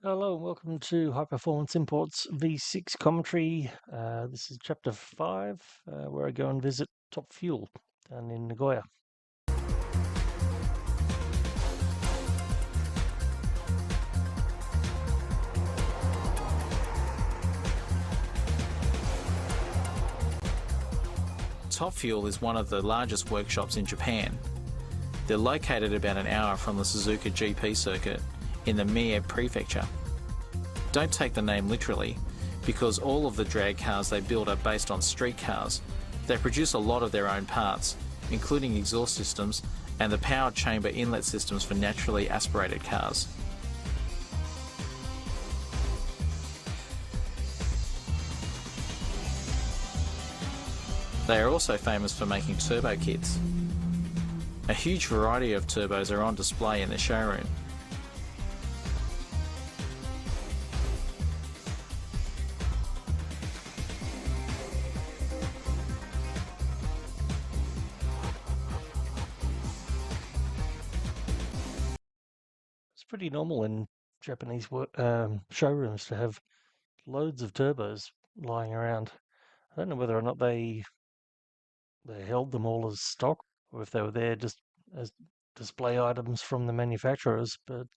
Hello and welcome to High Performance Imports V6 commentary. This is chapter 5, where I go and visit Top Fuel down in Nagoya. Top Fuel is one of the largest workshops in Japan. They're located about an hour from the Suzuka GP circuit in the Mie prefecture. Don't take the name literally, because all of the drag cars they build are based on street cars. They produce a lot of their own parts, including exhaust systems and the power chamber inlet systems for naturally aspirated cars. They are also famous for making turbo kits. A huge variety of turbos are on display in the showroom. It's pretty normal in Japanese showrooms to have loads of turbos lying around. I don't know whether or not they held them all as stock or if they were there just as display items from the manufacturers, but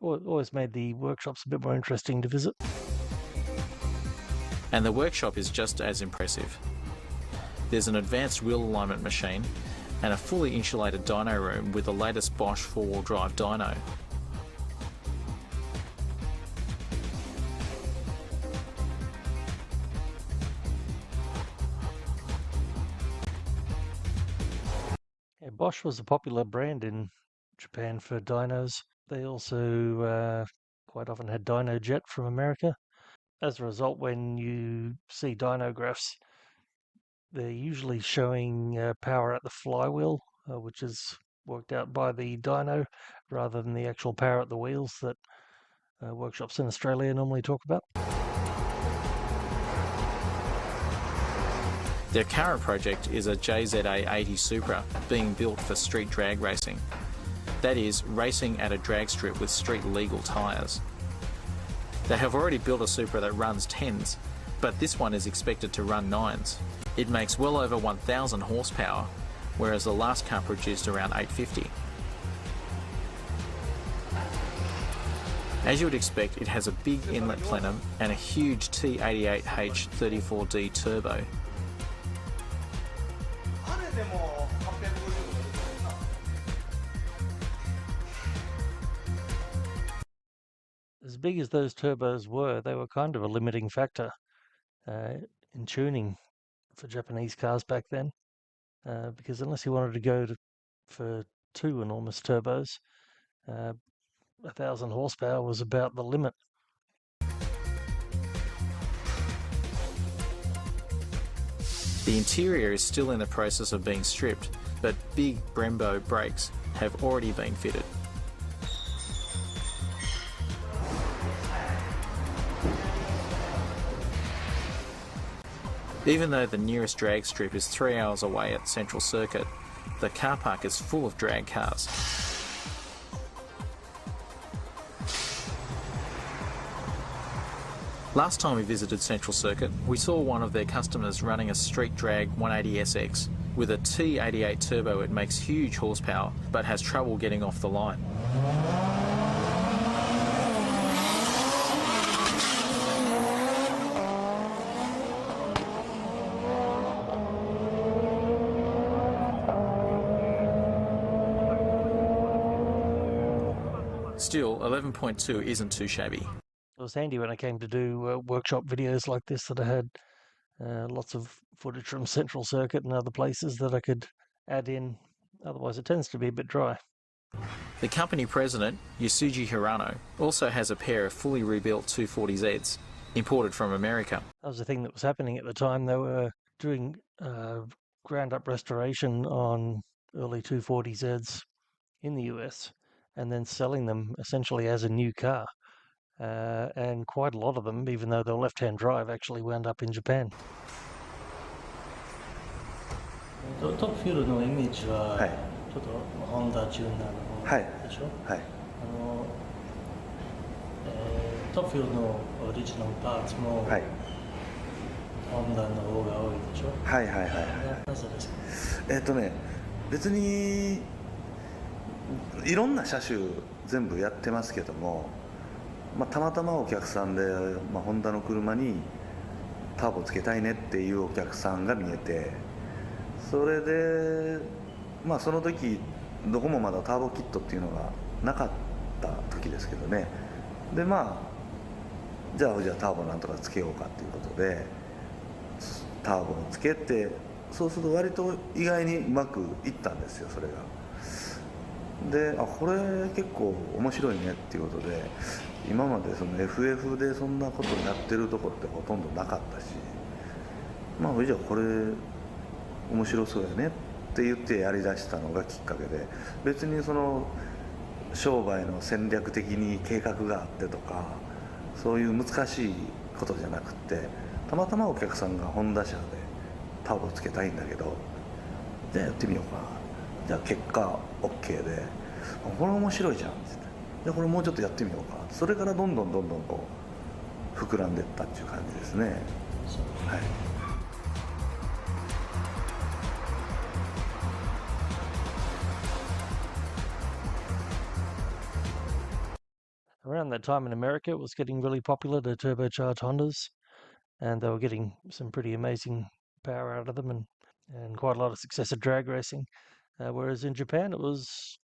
always made the workshops a bit more interesting to visit. And the workshop is just as impressive. There's an advanced wheel alignment machine and a fully insulated dyno room with the latest Bosch four-wheel drive dyno. Yeah, Bosch was a popular brand in Japan for dynos. They also quite often had dyno jet from America. As a result, when you see dyno graphs, they're usually showing power at the flywheel, which is worked out by the dyno, rather than the actual power at the wheels that workshops in Australia normally talk about. Their current project is a JZA-80 Supra being built for street drag racing. That is, racing at a drag strip with street legal tyres. They have already built a Supra that runs 10s, but this one is expected to run 9s. It makes well over 1,000 horsepower, whereas the last car produced around 850. As you would expect, it has a big inlet plenum and a huge T88H 34D turbo. As big as those turbos were, they were kind of a limiting factor in tuning for Japanese cars back then, because unless you wanted to go for two enormous turbos, 1,000 horsepower was about the limit. The interior is still in the process of being stripped, but big Brembo brakes have already been fitted. Even though the nearest drag strip is 3 hours away at Central Circuit, the car park is full of drag cars. Last time we visited Central Circuit, we saw one of their customers running a street drag 180SX. With a T88 turbo, it makes huge horsepower, but has trouble getting off the line. Still, 11.2 isn't too shabby. It was handy when I came to do workshop videos like this that I had lots of footage from Central Circuit and other places that I could add in. Otherwise, it tends to be a bit dry. The company president, Yasuji Hirano, also has a pair of fully rebuilt 240Zs, imported from America. That was the thing that was happening at the time. They were doing ground-up restoration on early 240Zs in the US and then selling them essentially as a new car. And quite a lot of them, even though they're left-hand drive, actually wound up in Japan. トップフュールのイメージは、ちょっとホンダチューナーの方でしょ、はい。トフィールのオリジナルパーツも、はい、ホンダの方が多いでしょ。はいはいはいはい。なぜですか？別にいろんな車種全部やってますけども、たまたまお客さんで、ホンダの車にターボつけたいねっていうお客さんが見えて、それでその時どこもまだターボキットっていうのがなかった時ですけどね。でじゃあターボなんとかつけようかっていうことでターボをつけて、そうすると割と意外にうまくいったんですよ、それが。で、これ結構面白いねっていうことで、今までその FF でそんなことやってるところってほとんどなかったし、じゃあこれ面白そうやねって言ってやりだしたのがきっかけで、別にその商売の戦略的に計画があってとかそういう難しいことじゃなくって、たまたまお客さんがホンダ車でターボつけたいんだけど、じゃあやってみようか、じゃあ結果 OK で、これ面白いじゃんって言って、じゃあこれもうちょっとやってみようか、それからどんどんこう膨らんでいったっていう感じですね。はい。Around that time in America, it was getting really popular to turbocharge Hondas, and they were getting some pretty amazing power out of them and quite a lot of success at drag racing. Whereas in Japan, it was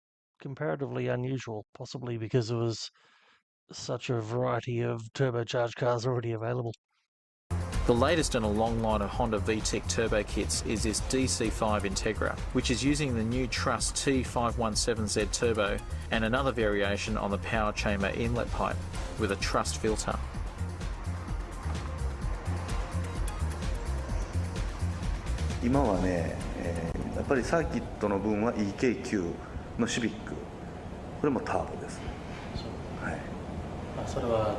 comparatively unusual, possibly because there was such a variety of turbocharged cars already available. The latest in a long line of Honda VTEC turbo kits is this DC5 Integra, which is using the new Truss T517Z turbo and another variation on the power chamber inlet pipe with a trussed filter. 今はね、やっぱりサーキットの分は EK9 のシビック、これもターボです。はい。それは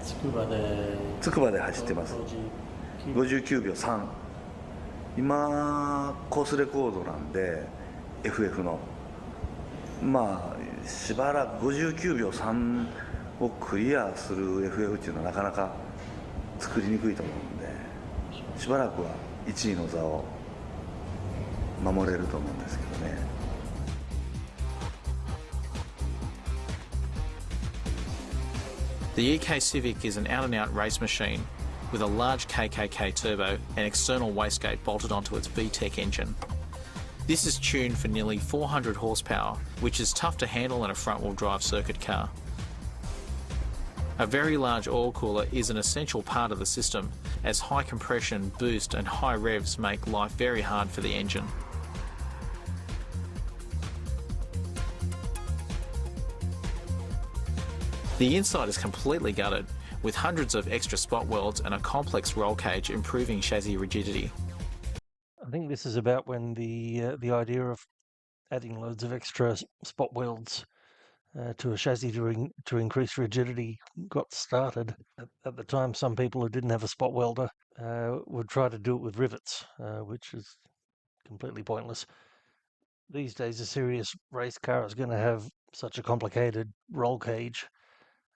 つくばで走ってます。59秒3。今コースレコードなんで FF のしばらく59秒3をクリアする FF っていうのはなかなか作りにくいと思うんで、しばらくは1位の座を守れると思うんですけどね。The EK Civic is an out-and-out race machine with a large KKK turbo and external wastegate bolted onto its VTEC engine. This is tuned for nearly 400 horsepower, which is tough to handle in a front-wheel drive circuit car. A very large oil cooler is an essential part of the system, as high compression, boost and high revs make life very hard for the engine. The inside is completely gutted, with hundreds of extra spot welds and a complex roll cage improving chassis rigidity. I think this is about when the idea of adding loads of extra spot welds to a chassis to increase rigidity got started. At the time, some people who didn't have a spot welder would try to do it with rivets, which is completely pointless. These days, a serious race car is going to have such a complicated roll cage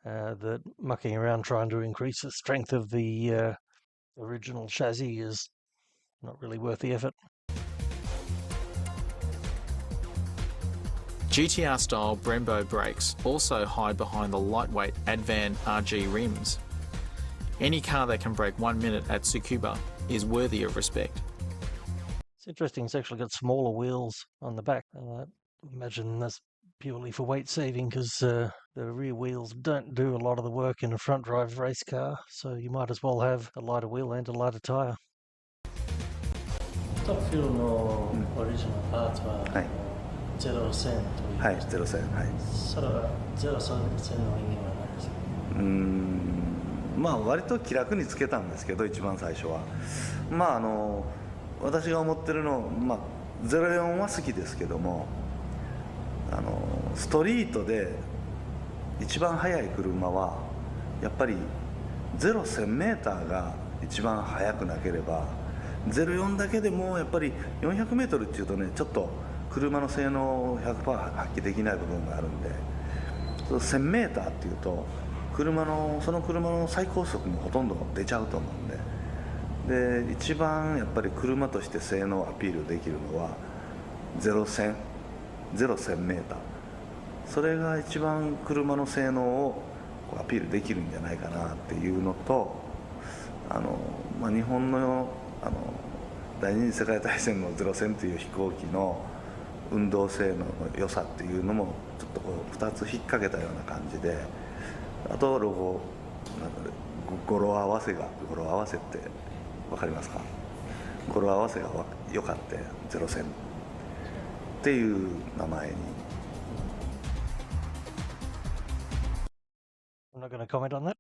that mucking around trying to increase the strength of the original chassis is not really worth the effort. GTR-style Brembo brakes also hide behind the lightweight Advan RG rims. Any car that can brake 1 minute at Tsukuba is worthy of respect. It's interesting, it's actually got smaller wheels on the back. I imagine that's purely for weight saving because the rear wheels don't do a lot of the work in a front drive race car, so you might as well have a lighter wheel and a lighter tyre. Top Fuel のオリジナルパーツは、はい、0線という。はい、0線。はい。それは0線の意味は何ですか？割と気楽につけたんですけど、一番最初は。私が思ってるの、04は好きですけども、ストリートで一番速い車はやっぱり01000メーターが一番速くなければ、04だけでもやっぱり400メートルっていうとね、ちょっと車の性能を 100% 発揮できない部分があるんで、1000メーターっていうとその車の最高速もほとんど出ちゃうと思うんで、一番やっぱり車として性能をアピールできるのは01000メーター、それが一番車の性能をアピールできるんじゃないかなっていうのと、日本の第二次世界大戦の0戦という飛行機の運動性能の良さっていうのもちょっとこう2つ引っ掛けたような感じで、あとロゴ語呂合わせって分かりますか？語呂合わせが良かってゼロ戦っていう名前に。 I'm not going to comment on that.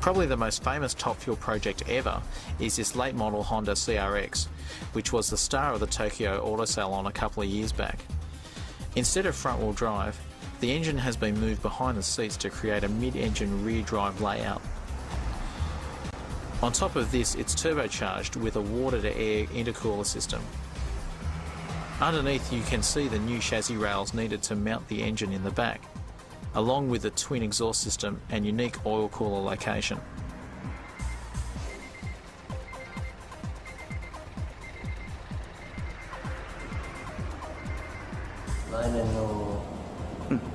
Probably the most famous Top Fuel project ever is this late model Honda CRX, which was the star of the Tokyo Auto Salon a couple of years back. Instead of front wheel drive, the engine has been moved behind the seats to create a mid-engine rear drive layout. On top of this, it's turbocharged with a water-to-air intercooler system. Underneath, you can see the new chassis rails needed to mount the engine in the back, along with the twin exhaust system and unique oil cooler location. 来年の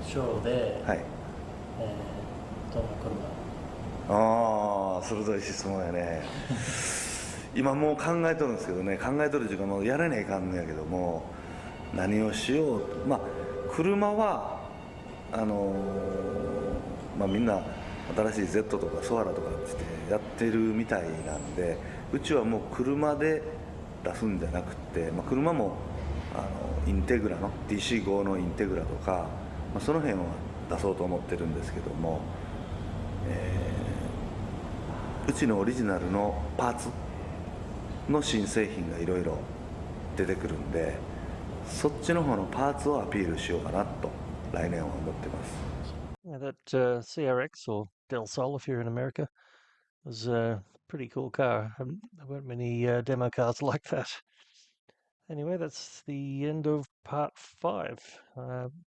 ショーで、はい、どんな車？ああ鋭い質問やね。今もう考えとるんですけどね、考えとる時間もやらねえかんのやけども、何をしようと。車はみんな新しい Z とかソアラとかってやってるみたいなんで、うちはもう車で出すんじゃなくて、車もインテグラの DC5 のインテグラとか、その辺は出そうと思ってるんですけども、うちのオリジナルのパーツの新製品がいろいろ出てくるんで、そっちの方のパーツをアピールしようかなと来年は思ってます。Yeah, that CRX or Del Sol, if you're in America, was a pretty cool car. There weren't many demo cars like that. Anyway, that's the end of part 5.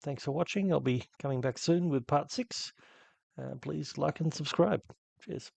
Thanks for watching. I'll be coming back soon with part 6. Please like and subscribe. Cheers.